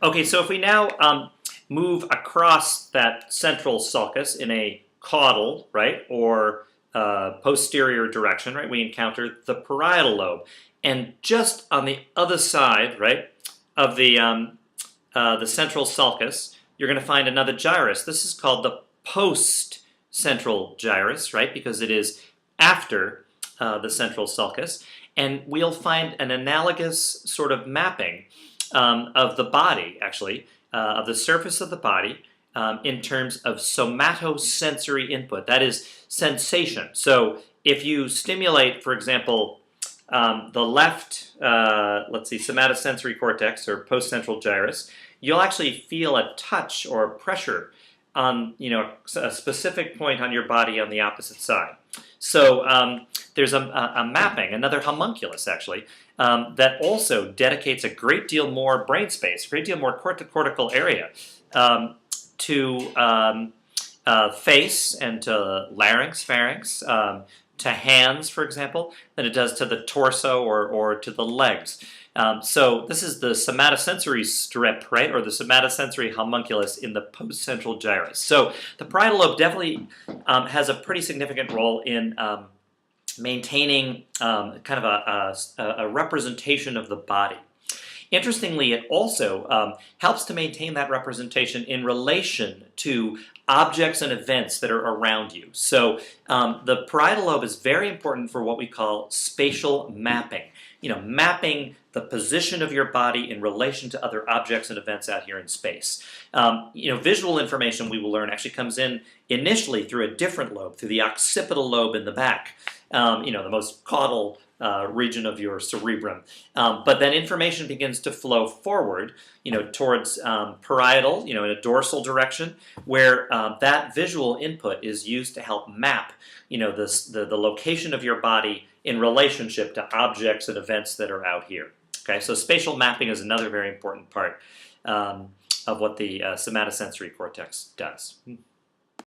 Okay, so if we now move across that central sulcus in a caudal, right, or posterior direction, right, we encounter the parietal lobe. And just on the other side, right, of the central sulcus, you're going to find another gyrus. This is called the post-central gyrus, right, because it is after the central sulcus. And we'll find an analogous sort of mapping of the body, actually, of the surface of the body in terms of somatosensory input. That is sensation. So if you stimulate, for example, the left, let's see, somatosensory cortex or postcentral gyrus, you'll actually feel a touch or pressure on, a specific point on your body on the opposite side. So there's a mapping, another homunculus actually, that also dedicates a great deal more brain space, a great deal more cortical area to face and to larynx, pharynx, to hands, for example, than it does to the torso or to the legs. So this is the somatosensory strip, right, or the somatosensory homunculus in the postcentral gyrus. So the parietal lobe definitely has a pretty significant role in maintaining kind of a representation of the body. Interestingly, it also helps to maintain that representation in relation to objects and events that are around you. So the parietal lobe is very important for what we call spatial mapping. Mapping the position of your body in relation to other objects and events out here in space. Visual information, we will learn, actually comes in initially through a different lobe, through the occipital lobe in the back, the most caudal region of your cerebrum. But then information begins to flow forward, towards parietal, in a dorsal direction, where that visual input is used to help map, the location of your body in relationship to objects and events that are out here. Okay, so spatial mapping is another very important part of what the somatosensory cortex does.